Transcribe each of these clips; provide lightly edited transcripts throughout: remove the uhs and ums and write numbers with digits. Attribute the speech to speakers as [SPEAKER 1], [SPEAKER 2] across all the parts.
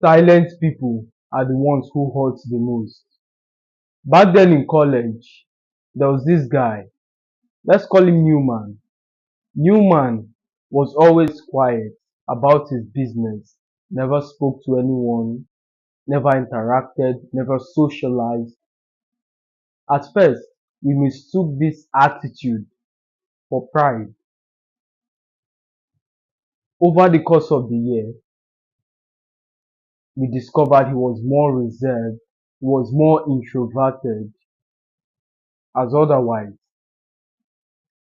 [SPEAKER 1] Silent people are the ones who hurt the most. Back then in college, there was this guy. Let's call him Newman. Newman was always quiet about his business, never spoke to anyone, never interacted, never socialized. At first, we mistook this attitude for pride. Over the course of the year, we discovered he was more reserved, he was more introverted as otherwise.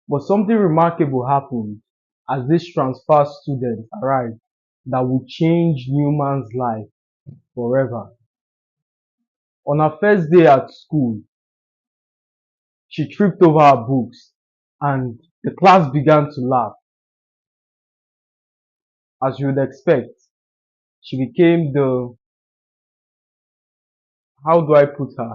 [SPEAKER 1] But something remarkable happened as this transfer student arrived that would change Newman's life forever. On her first day at school, she tripped over her books and the class began to laugh. As you would expect, she became the, how do I put her,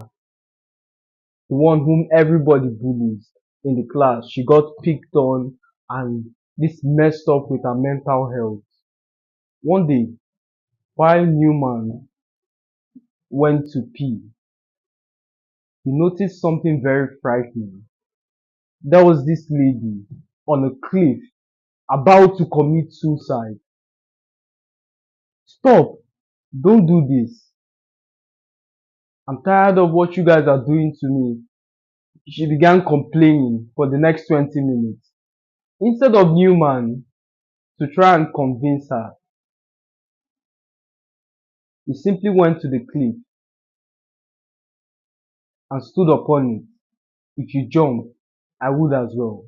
[SPEAKER 1] the one whom everybody bullies in the class. She got picked on and this messed up with her mental health. One day, while Newman went to pee, he noticed something very frightening. There was this lady on a cliff about to commit suicide. Stop! Don't do this. I'm tired of what you guys are doing to me. She began complaining for the next 20 minutes. Instead of Newman to try and convince her, he simply went to the cliff and stood upon it. If you jump, I would as well.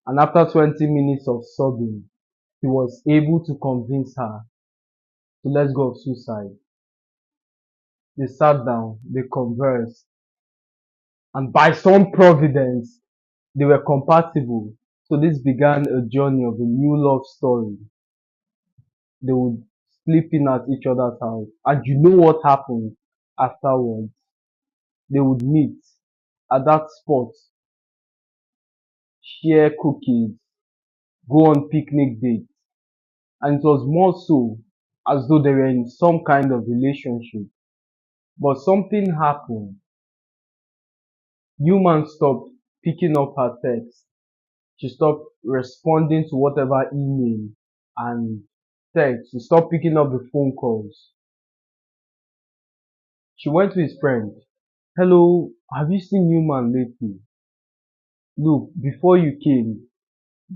[SPEAKER 1] And after 20 minutes of sobbing, he was able to convince her to let go of suicide. They sat down, they conversed, and by some providence, they were compatible. So this began a journey of a new love story. They would sleep in at each other's house. And you know what happened afterwards? They would meet at that spot, share cookies, go on picnic dates. And it was more so as though they were in some kind of relationship. But something happened. Newman stopped picking up her text. She stopped responding to whatever email and text. She stopped picking up the phone calls. She went to his friend. Hello, have you seen Newman lately? Look, before you came,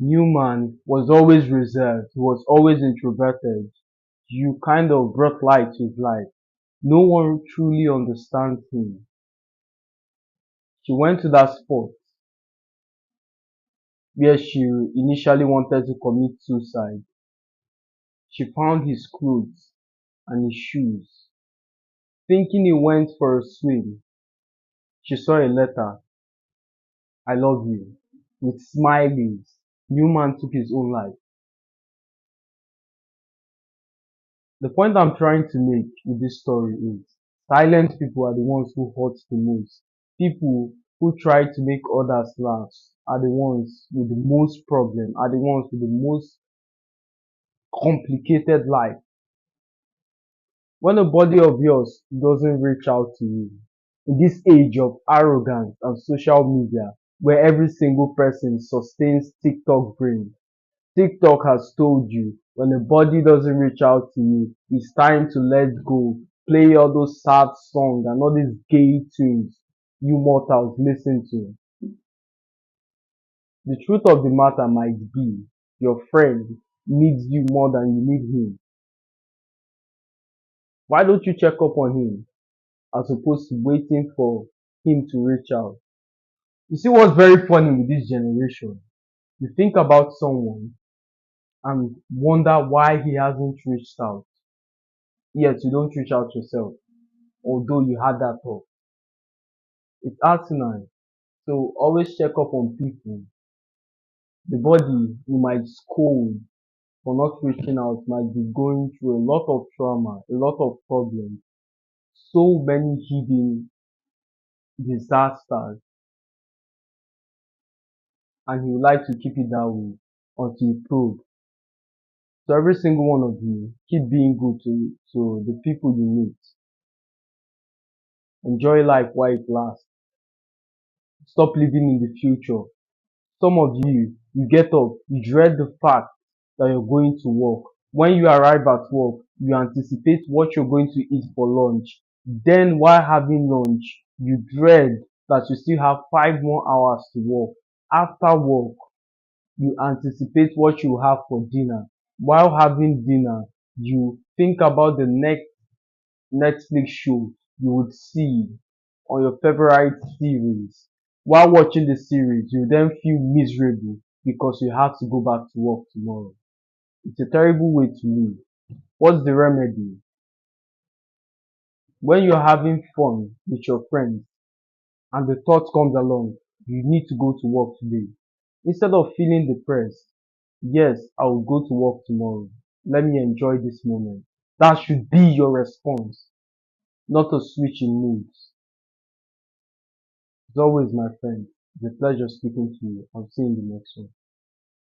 [SPEAKER 1] Newman was always reserved. He was always introverted. You kind of brought light to his life. No one truly understands him. She went to that spot where she initially wanted to commit suicide. She found his clothes and his shoes. Thinking he went for a swim, she saw a letter, I love you, with smileys. Newman took his own life. The point I'm trying to make with this story is silent people are the ones who hurt the most. People who try to make others laugh are the ones with the most problem, are the ones with the most complicated life. When a body of yours doesn't reach out to you, in this age of arrogance and social media, where every single person sustains TikTok brain, TikTok has told you when a body doesn't reach out to you, it's time to let go. Play all those sad songs and all these gay tunes you mortals listen to. The truth of the matter might be your friend needs you more than you need him. Why don't you check up on him as opposed to waiting for him to reach out? You see what's very funny with this generation? You think about someone and wonder why he hasn't reached out. Yet you don't reach out yourself, although you had that thought. It's asinine. So always check up on people. The body you might scold for not reaching out might be going through a lot of trauma, a lot of problems, so many hidden disasters, and he would like to keep it that way until he proves So every single one of you, keep being good to the people you meet. Enjoy life while it lasts. Stop living in the future. Some of you get up, you dread the fact that you're going to work. When you arrive at work, you anticipate what you're going to eat for lunch. Then while having lunch, you dread that you still have 5 more hours to work. After work, you anticipate what you have for dinner. While having dinner, you think about the next Netflix show you would see on your favorite series. While watching the series, you then feel miserable because you have to go back to work tomorrow. It's a terrible way to live. What's the remedy? When you're having fun with your friends and the thought comes along, you need to go to work today. Instead of feeling depressed, yes, I will go to work tomorrow. Let me enjoy this moment. That should be your response, not a switch in moods. As always, my friend, it's a pleasure speaking to you. I'll see you in the next one.